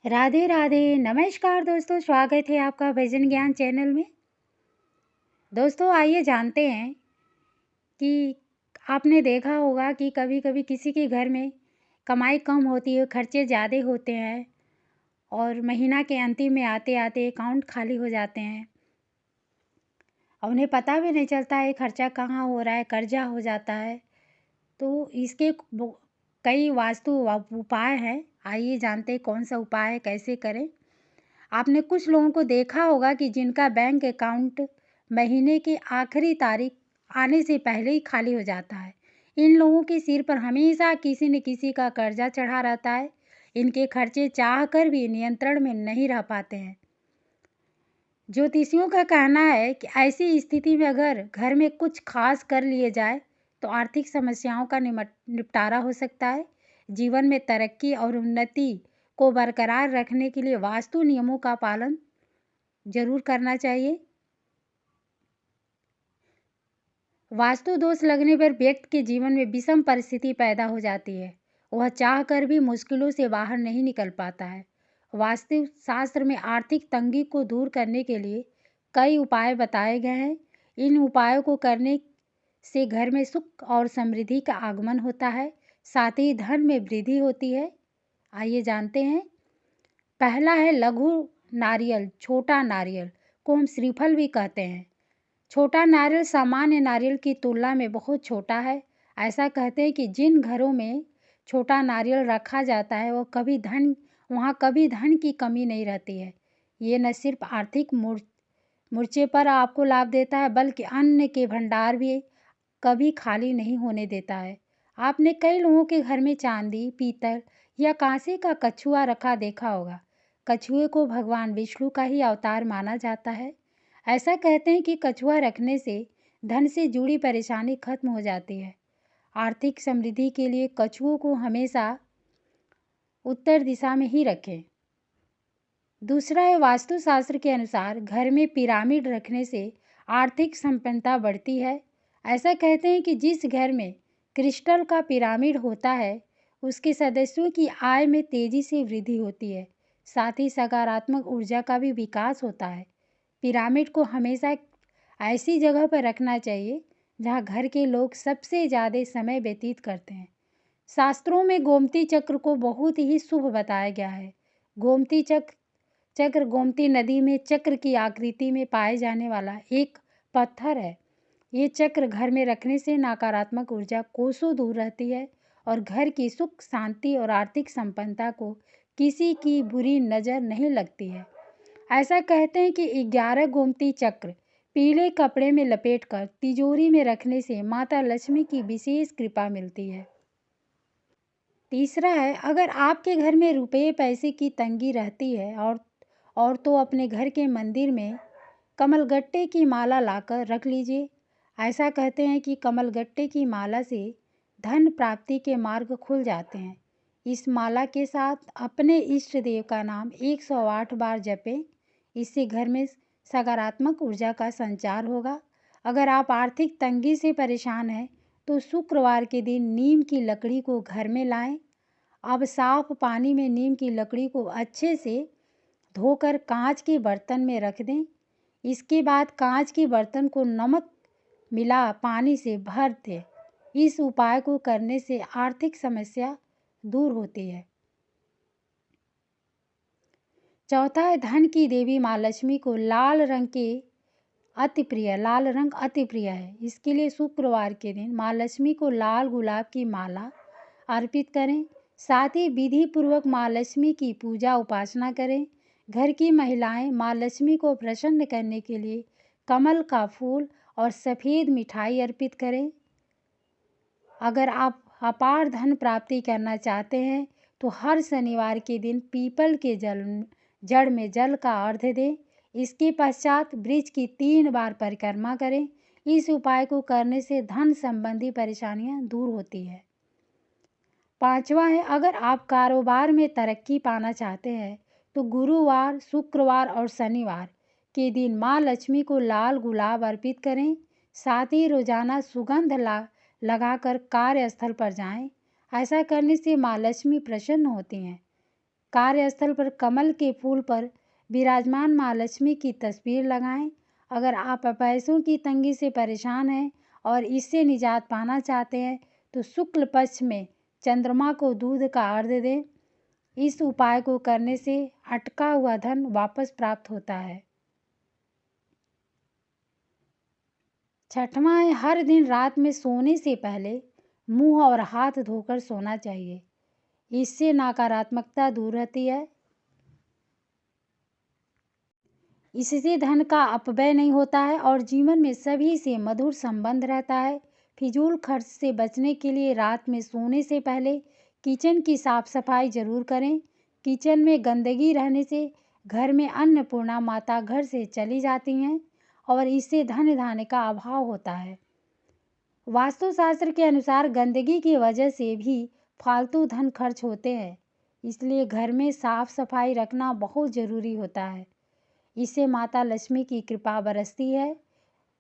राधे राधे। नमस्कार दोस्तों, स्वागत है आपका भजन ज्ञान चैनल में। दोस्तों आइए जानते हैं कि आपने देखा होगा कि कभी कभी किसी के घर में कमाई कम होती है, खर्चे ज़्यादा होते हैं और महीना के अंतिम में आते आते अकाउंट खाली हो जाते हैं और उन्हें पता भी नहीं चलता है खर्चा कहाँ हो रहा है, कर्जा हो जाता है। तो इसके कई वास्तु उपाय हैं। आइए जानते हैं कौन सा उपाय है, कैसे करें। आपने कुछ लोगों को देखा होगा कि जिनका बैंक अकाउंट महीने की आखिरी तारीख आने से पहले ही खाली हो जाता है। इन लोगों के सिर पर हमेशा किसी न किसी का कर्जा चढ़ा रहता है। इनके खर्चे चाह कर भी नियंत्रण में नहीं रह पाते हैं। ज्योतिषियों का कहना है कि ऐसी स्थिति में अगर घर में कुछ खास कर लिए जाए तो आर्थिक समस्याओं का निपटारा हो सकता है। जीवन में तरक्की और उन्नति को बरकरार रखने के लिए वास्तु नियमों का पालन जरूर करना चाहिए। वास्तु दोष लगने पर व्यक्ति के जीवन में विषम परिस्थिति पैदा हो जाती है। वह चाह कर भी मुश्किलों से बाहर नहीं निकल पाता है। वास्तु शास्त्र में आर्थिक तंगी को दूर करने के लिए कई उपाय बताए गए हैं। इन उपायों को करने से घर में सुख और समृद्धि का आगमन होता है, साथ ही धन में वृद्धि होती है। आइए जानते हैं। पहला है लघु नारियल। छोटा नारियल को हम श्रीफल भी कहते हैं। छोटा नारियल सामान्य नारियल की तुलना में बहुत छोटा है। ऐसा कहते हैं कि जिन घरों में छोटा नारियल रखा जाता है वहाँ कभी धन की कमी नहीं रहती है। ये न सिर्फ आर्थिक मोर्चे पर आपको लाभ देता है, बल्कि अन्न के भंडार भी कभी खाली नहीं होने देता है। आपने कई लोगों के घर में चांदी, पीतल या कांसे का कछुआ रखा देखा होगा। कछुए को भगवान विष्णु का ही अवतार माना जाता है। ऐसा कहते हैं कि कछुआ रखने से धन से जुड़ी परेशानी खत्म हो जाती है। आर्थिक समृद्धि के लिए कछुओं को हमेशा उत्तर दिशा में ही रखें। दूसरा है वास्तुशास्त्र के अनुसार घर में पिरामिड रखने से आर्थिक संपन्नता बढ़ती है। ऐसा कहते हैं कि जिस घर में क्रिस्टल का पिरामिड होता है उसके सदस्यों की आय में तेजी से वृद्धि होती है, साथ ही सकारात्मक ऊर्जा का भी विकास होता है। पिरामिड को हमेशा ऐसी जगह पर रखना चाहिए जहां घर के लोग सबसे ज़्यादा समय व्यतीत करते हैं। शास्त्रों में गोमती चक्र को बहुत ही शुभ बताया गया है। गोमती चक्र गोमती नदी में चक्र की आकृति में पाए जाने वाला एक पत्थर है। ये चक्र घर में रखने से नकारात्मक ऊर्जा कोसों दूर रहती है और घर की सुख, शांति और आर्थिक संपन्नता को किसी की बुरी नज़र नहीं लगती है। ऐसा कहते हैं कि 11 गोमती चक्र पीले कपड़े में लपेटकर तिजोरी में रखने से माता लक्ष्मी की विशेष कृपा मिलती है। तीसरा है, अगर आपके घर में रुपये पैसे की तंगी रहती है और तो अपने घर के मंदिर में कमलगट्टे की माला लाकर रख लीजिए। ऐसा कहते हैं कि कमलगट्टे की माला से धन प्राप्ति के मार्ग खुल जाते हैं। इस माला के साथ अपने इष्ट देव का नाम 108 बार जपें। इससे घर में सकारात्मक ऊर्जा का संचार होगा। अगर आप आर्थिक तंगी से परेशान हैं तो शुक्रवार के दिन नीम की लकड़ी को घर में लाएं। अब साफ पानी में नीम की लकड़ी को अच्छे से धोकर कांच के बर्तन में रख दें। इसके बाद कांच के बर्तन को नमक मिला पानी से भर दें। इस उपाय को करने से आर्थिक समस्या दूर होती है। चौथा है, धन की देवी माँ लक्ष्मी को लाल रंग अति प्रिय है। इसके लिए शुक्रवार के दिन माँ लक्ष्मी को लाल गुलाब की माला अर्पित करें। साथ ही विधि पूर्वक माँ लक्ष्मी की पूजा उपासना करें। घर की महिलाएं माँ लक्ष्मी को प्रसन्न करने के लिए कमल का फूल और सफ़ेद मिठाई अर्पित करें। अगर आप अपार धन प्राप्ति करना चाहते हैं तो हर शनिवार के दिन पीपल के जड़ में जल का अर्घ्य दें। इसके पश्चात वृक्ष की 3 बार परिक्रमा करें। इस उपाय को करने से धन संबंधी परेशानियां दूर होती है। पांचवा है, अगर आप कारोबार में तरक्की पाना चाहते हैं तो गुरुवार, शुक्रवार और शनिवार के दिन माँ लक्ष्मी को लाल गुलाब अर्पित करें। साथ ही रोजाना सुगंध लगाकर कार्यस्थल पर जाएं। ऐसा करने से माँ लक्ष्मी प्रसन्न होती हैं। कार्यस्थल पर कमल के फूल पर विराजमान माँ लक्ष्मी की तस्वीर लगाएं। अगर आप पैसों की तंगी से परेशान हैं और इससे निजात पाना चाहते हैं तो शुक्ल पक्ष में चंद्रमा को दूध का अर्घ्य दें। इस उपाय को करने से अटका हुआ धन वापस प्राप्त होता है। छठवां है, हर दिन रात में सोने से पहले मुंह और हाथ धोकर सोना चाहिए। इससे नकारात्मकता दूर रहती है। इससे धन का अपव्यय नहीं होता है और जीवन में सभी से मधुर संबंध रहता है। फिजूल खर्च से बचने के लिए रात में सोने से पहले किचन की साफ सफाई जरूर करें। किचन में गंदगी रहने से घर में अन्नपूर्णा माता घर से चली जाती हैं और इससे धन धान्य का अभाव होता है। वास्तुशास्त्र के अनुसार गंदगी की वजह से भी फालतू धन खर्च होते हैं, इसलिए घर में साफ सफाई रखना बहुत ज़रूरी होता है। इससे माता लक्ष्मी की कृपा बरसती है।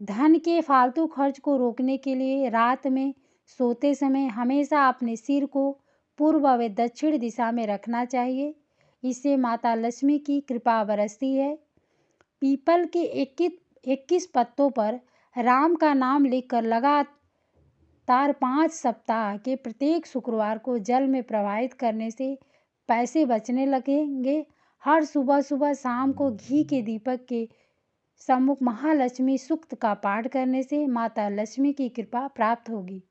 धन के फालतू खर्च को रोकने के लिए रात में सोते समय हमेशा अपने सिर को पूर्व व दक्षिण दिशा में रखना चाहिए। इससे माता लक्ष्मी की कृपा बरसती है। पीपल के 21 पत्तों पर राम का नाम लिखकर लगातार 5 सप्ताह के प्रत्येक शुक्रवार को जल में प्रवाहित करने से पैसे बचने लगेंगे। हर सुबह सुबह शाम को घी के दीपक के सम्मुख महालक्ष्मी सूक्त का पाठ करने से माता लक्ष्मी की कृपा प्राप्त होगी।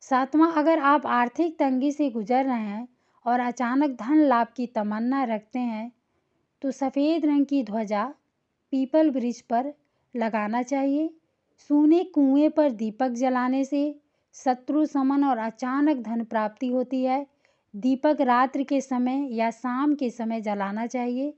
7वां, अगर आप आर्थिक तंगी से गुजर रहे हैं और अचानक धन लाभ की तमन्ना रखते हैं तो सफ़ेद रंग की ध्वजा पीपल वृक्ष पर लगाना चाहिए। सूने कुएं पर दीपक जलाने से शत्रु शमन और अचानक धन प्राप्ति होती है। दीपक रात्रि के समय या शाम के समय जलाना चाहिए।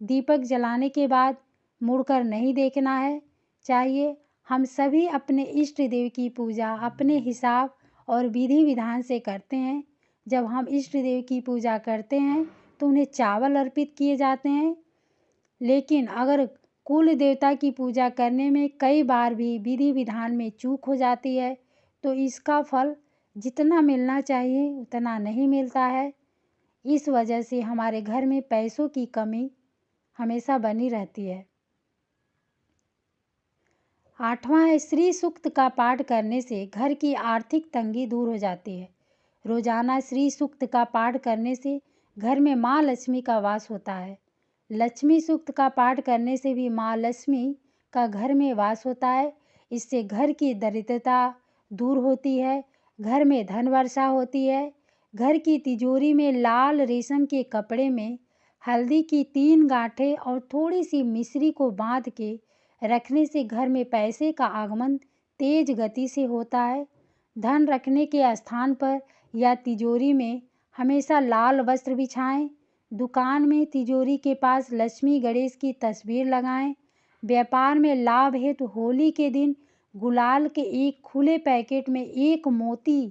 दीपक जलाने के बाद मुड़कर नहीं देखना है चाहिए। हम सभी अपने इष्ट देव की पूजा अपने हिसाब और विधि विधान से करते हैं। जब हम इष्ट देव की पूजा करते हैं तो उन्हें चावल अर्पित किए जाते हैं, लेकिन अगर कुल देवता की पूजा करने में कई बार भी विधि विधान में चूक हो जाती है तो इसका फल जितना मिलना चाहिए उतना नहीं मिलता है। इस वजह से हमारे घर में पैसों की कमी हमेशा बनी रहती है। 8वां है, श्री सूक्त का पाठ करने से घर की आर्थिक तंगी दूर हो जाती है। रोजाना श्री सूक्त का पाठ करने से घर में माँ लक्ष्मी का वास होता है। लक्ष्मी सूक्त का पाठ करने से भी माँ लक्ष्मी का घर में वास होता है। इससे घर की दरिद्रता दूर होती है, घर में धन वर्षा होती है। घर की तिजोरी में लाल रेशम के कपड़े में हल्दी की 3 गांठें और थोड़ी सी मिश्री को बांध के रखने से घर में पैसे का आगमन तेज गति से होता है। धन रखने के स्थान पर या तिजोरी में हमेशा लाल वस्त्र बिछाएं। दुकान में तिजोरी के पास लक्ष्मी गणेश की तस्वीर लगाएं। व्यापार में लाभ हेतु होली के दिन गुलाल के एक खुले पैकेट में एक मोती,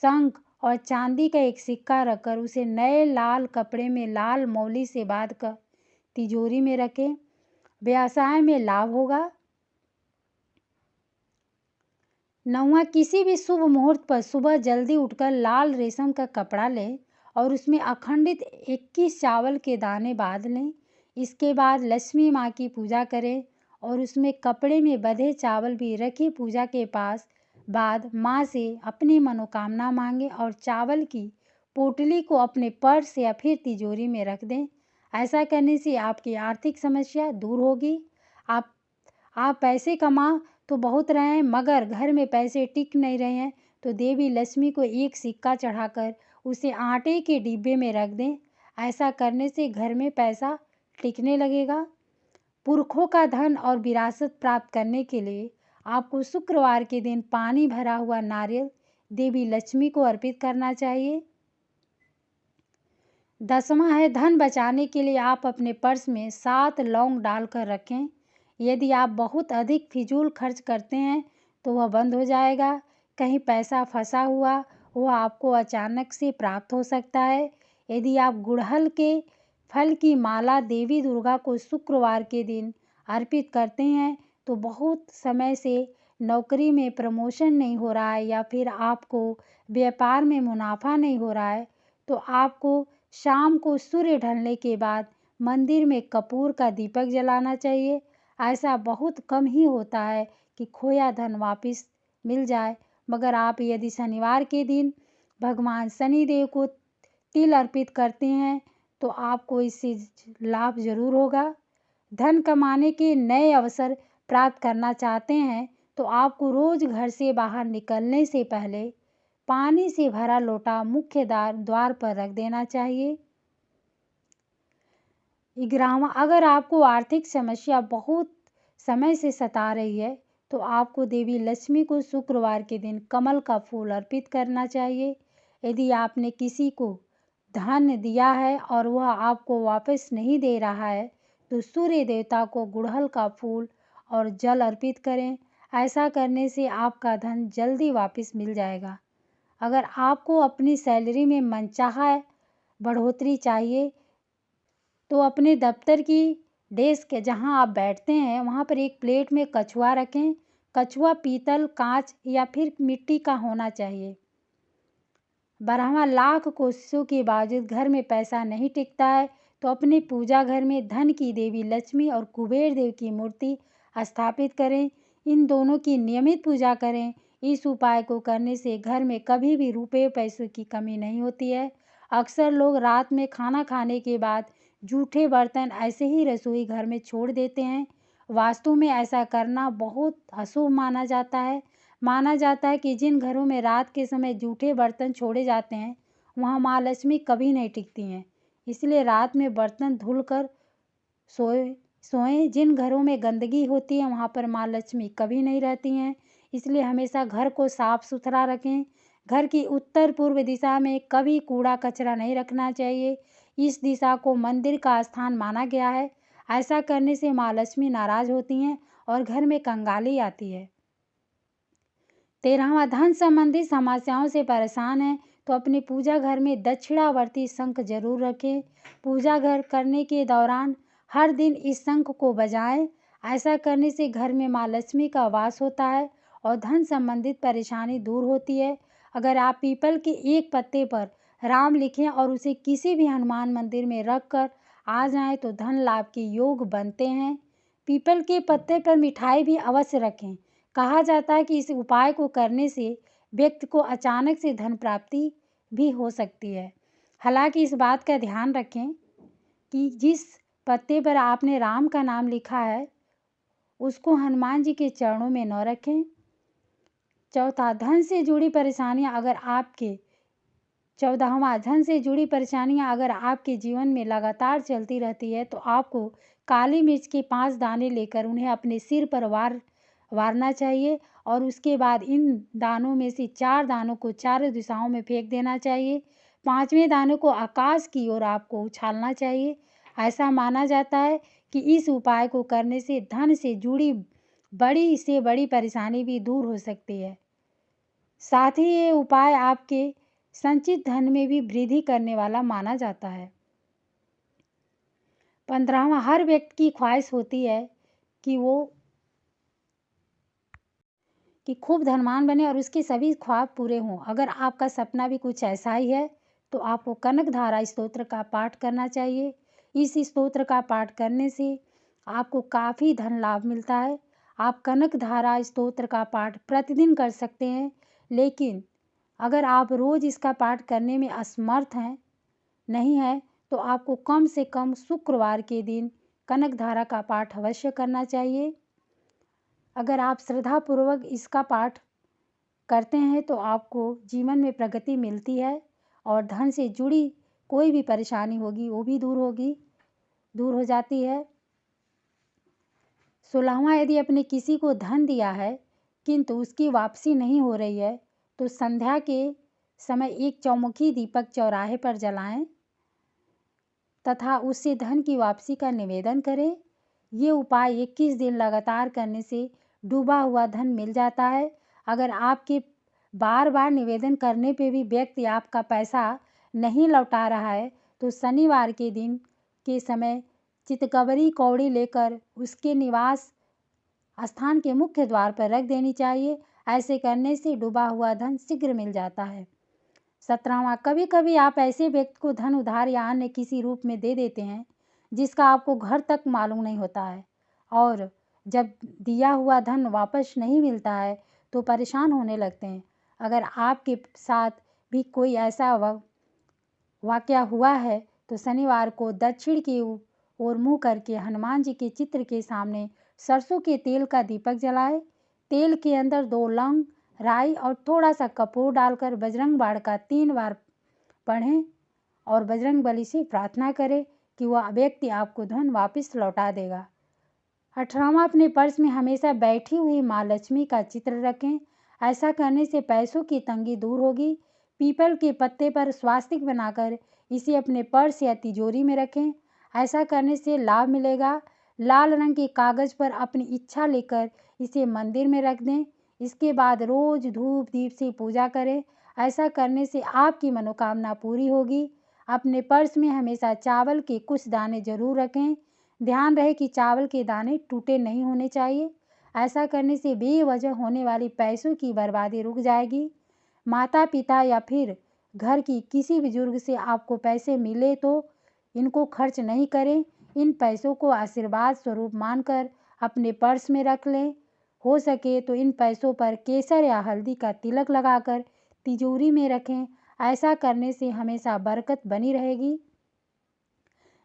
शंख और चांदी का एक सिक्का रखकर उसे नए लाल कपड़े में लाल मौली से बांधकर तिजोरी में रखें। व्यवसाय में लाभ होगा। 9वां, किसी भी शुभ मुहूर्त पर सुबह जल्दी उठकर लाल रेशम का कपड़ा लें और उसमें अखंडित 21 चावल के दाने बांध लें। इसके बाद लक्ष्मी माँ की पूजा करें और उसमें कपड़े में बंधे चावल भी रखी पूजा के पास बाद माँ से अपनी मनोकामना मांगें और चावल की पोटली को अपने पर्स या फिर तिजोरी में रख दें। ऐसा करने से आपकी आर्थिक समस्या दूर होगी। आप पैसे कमा तो बहुत रहे हैं मगर घर में पैसे टिक नहीं रहे हैं तो देवी लक्ष्मी को एक सिक्का चढ़ाकर उसे आटे के डिब्बे में रख दें। ऐसा करने से घर में पैसा टिकने लगेगा। पुरखों का धन और विरासत प्राप्त करने के लिए आपको शुक्रवार के दिन पानी भरा हुआ नारियल देवी लक्ष्मी को अर्पित करना चाहिए। 10वां है, धन बचाने के लिए आप अपने पर्स में 7 लौंग डालकर रखें। यदि आप बहुत अधिक फिजूल खर्च करते हैं तो वह बंद हो जाएगा। कहीं पैसा फंसा हुआ वह आपको अचानक से प्राप्त हो सकता है। यदि आप गुड़हल के फल की माला देवी दुर्गा को शुक्रवार के दिन अर्पित करते हैं तो बहुत समय से नौकरी में प्रमोशन नहीं हो रहा है या फिर आपको व्यापार में मुनाफा नहीं हो रहा है तो आपको शाम को सूर्य ढलने के बाद मंदिर में कपूर का दीपक जलाना चाहिए। ऐसा बहुत कम ही होता है कि खोया धन वापस मिल जाए, मगर आप यदि शनिवार के दिन भगवान शनिदेव को तिल अर्पित करते हैं तो आपको इससे लाभ जरूर होगा। धन कमाने के नए अवसर प्राप्त करना चाहते हैं तो आपको रोज घर से बाहर निकलने से पहले पानी से भरा लोटा मुख्य द्वार पर रख देना चाहिए। 11वां, अगर आपको आर्थिक समस्या बहुत समय से सता रही है तो आपको देवी लक्ष्मी को शुक्रवार के दिन कमल का फूल अर्पित करना चाहिए। यदि आपने किसी को धन दिया है और वह आपको वापस नहीं दे रहा है तो सूर्य देवता को गुड़हल का फूल और जल अर्पित करें। ऐसा करने से आपका धन जल्दी वापस मिल जाएगा। अगर आपको अपनी सैलरी में मनचाहा बढ़ोतरी चाहिए तो अपने दफ्तर की डेस्क जहां आप बैठते हैं वहां पर एक प्लेट में कछुआ रखें। कछुआ पीतल, कांच या फिर मिट्टी का होना चाहिए। 12वां, लाख कोशिशों के बावजूद घर में पैसा नहीं टिकता है तो अपने पूजा घर में धन की देवी लक्ष्मी और कुबेर देव की मूर्ति स्थापित करें। इन दोनों की नियमित पूजा करें। इस उपाय को करने से घर में कभी भी रुपये पैसों की कमी नहीं होती है। अक्सर लोग रात में खाना खाने के बाद जूठे बर्तन ऐसे ही रसोई घर में छोड़ देते हैं। वास्तु में ऐसा करना बहुत अशुभ माना जाता है। माना जाता है कि जिन घरों में रात के समय जूठे बर्तन छोड़े जाते हैं वहाँ माँ लक्ष्मी कभी नहीं टिकती हैं। इसलिए रात में बर्तन धुलकर सोएं। जिन घरों में गंदगी होती है वहाँ पर माँ लक्ष्मी कभी नहीं रहती हैं। इसलिए हमेशा घर को साफ सुथरा रखें। घर की उत्तर पूर्व दिशा में कभी कूड़ा कचरा नहीं रखना चाहिए। इस दिशा को मंदिर का स्थान माना गया है। ऐसा करने से माँ लक्ष्मी नाराज होती हैं और घर में कंगाली आती है। 13वां, धन संबंधी समस्याओं से परेशान हैं तो अपने पूजा घर में दक्षिणावर्ती शंख जरूर रखें। पूजा घर करने के दौरान हर दिन इस शंख को बजाएं। ऐसा करने से घर में माँ लक्ष्मी का वास होता है और धन संबंधित परेशानी दूर होती है। अगर आप पीपल के एक पत्ते पर राम लिखें और उसे किसी भी हनुमान मंदिर में रख कर आ जाएं तो धन लाभ के योग बनते हैं। पीपल के पत्ते पर मिठाई भी अवश्य रखें। कहा जाता है कि इस उपाय को करने से व्यक्ति को अचानक से धन प्राप्ति भी हो सकती है। हालांकि इस बात का ध्यान रखें कि जिस पत्ते पर आपने राम का नाम लिखा है उसको हनुमान जी के चरणों में न रखें। चौथा, धन से जुड़ी परेशानियां अगर आपके 14वां, धन से जुड़ी परेशानियां अगर आपके जीवन में लगातार चलती रहती है तो आपको काली मिर्च के 5 दाने लेकर उन्हें अपने सिर पर वारना चाहिए और उसके बाद इन दानों में से 4 दानों को चारों दिशाओं में फेंक देना चाहिए। 5वें दानों को आकाश की ओर आपको उछालना चाहिए। ऐसा माना जाता है कि इस उपाय को करने से धन से जुड़ी बड़ी से बड़ी परेशानी भी दूर हो सकती है। साथ ही ये उपाय आपके संचित धन में भी वृद्धि करने वाला माना जाता है। 15वां, हर व्यक्ति की ख्वाहिश होती है कि वो खूब धनवान बने और उसके सभी ख्वाब पूरे हों। अगर आपका सपना भी कुछ ऐसा ही है तो आपको कनक धारा स्तोत्र का पाठ करना चाहिए। इस स्तोत्र का पाठ करने से आपको काफ़ी धन लाभ मिलता है। आप कनक धारा स्तोत्र का पाठ प्रतिदिन कर सकते हैं, लेकिन अगर आप रोज़ इसका पाठ करने में असमर्थ नहीं है तो आपको कम से कम शुक्रवार के दिन कनक धारा का पाठ अवश्य करना चाहिए। अगर आप श्रद्धापूर्वक इसका पाठ करते हैं तो आपको जीवन में प्रगति मिलती है और धन से जुड़ी कोई भी परेशानी होगी वो भी दूर हो जाती है। 16वां, यदि आपने किसी को धन दिया है किंतु उसकी वापसी नहीं हो रही है तो संध्या के समय एक चौमुखी दीपक चौराहे पर जलाएं तथा उससे धन की वापसी का निवेदन करें। ये उपाय 21 दिन लगातार करने से डूबा हुआ धन मिल जाता है। अगर आपके बार बार निवेदन करने पे भी व्यक्ति आपका पैसा नहीं लौटा रहा है तो शनिवार के दिन के समय चितकबरी कौड़ी लेकर उसके निवास स्थान के मुख्य द्वार पर रख देनी चाहिए। ऐसे करने से डूबा हुआ धन शीघ्र मिल जाता है। 17वां, कभी कभी आप ऐसे व्यक्ति को धन उधार या अन्य किसी रूप में दे देते हैं जिसका आपको घर तक मालूम नहीं होता है, और जब दिया हुआ धन वापस नहीं मिलता है तो परेशान होने लगते हैं। अगर आपके साथ भी कोई ऐसा वाकया हुआ है तो शनिवार को दक्षिण की ओर मुंह करके हनुमान जी के चित्र के सामने सरसों के तेल का दीपक जलाएं। तेल के अंदर 2 लौंग, राई और थोड़ा सा कपूर डालकर बजरंग बाण का 3 बार पढ़ें और बजरंग बली से प्रार्थना करें कि वह व्यक्ति आपको धन वापस लौटा देगा। 18वां, अपने पर्स में हमेशा बैठी हुई माँ लक्ष्मी का चित्र रखें। ऐसा करने से पैसों की तंगी दूर होगी। पीपल के पत्ते पर स्वास्तिक बनाकर इसे अपने पर्स या तिजोरी में रखें। ऐसा करने से लाभ मिलेगा। लाल रंग के कागज पर अपनी इच्छा लेकर इसे मंदिर में रख दें। इसके बाद रोज धूप दीप से पूजा करें। ऐसा करने से आपकी मनोकामना पूरी होगी। अपने पर्स में हमेशा चावल के कुछ दाने जरूर रखें। ध्यान रहे कि चावल के दाने टूटे नहीं होने चाहिए। ऐसा करने से बेवजह होने वाली पैसों की बर्बादी रुक जाएगी। माता पिता या फिर घर की किसी बुजुर्ग से आपको पैसे मिले तो इनको खर्च नहीं करें। इन पैसों को आशीर्वाद स्वरूप मानकर अपने पर्स में रख लें। हो सके तो इन पैसों पर केसर या हल्दी का तिलक लगाकर तिजोरी में रखें। ऐसा करने से हमेशा बरकत बनी रहेगी।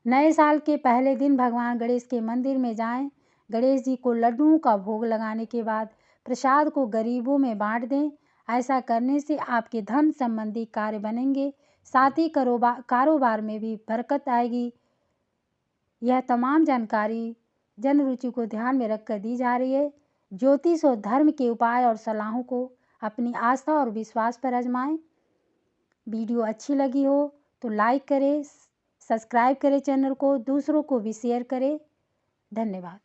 नए साल के पहले दिन भगवान गणेश के मंदिर में जाएं। गणेश जी को लड्डुओं का भोग लगाने के बाद प्रसाद को गरीबों में बांट दें। ऐसा करने से आपके धन संबंधी कार्य बनेंगे, साथ ही कारोबार में भी बरकत आएगी। यह तमाम जानकारी जन रुचि को ध्यान में रखकर दी जा रही है। ज्योतिष और धर्म के उपाय और सलाहों को अपनी आस्था और विश्वास पर आजमाएं। वीडियो अच्छी लगी हो तो लाइक करें, सब्सक्राइब करें चैनल को, दूसरों को भी शेयर करें। धन्यवाद।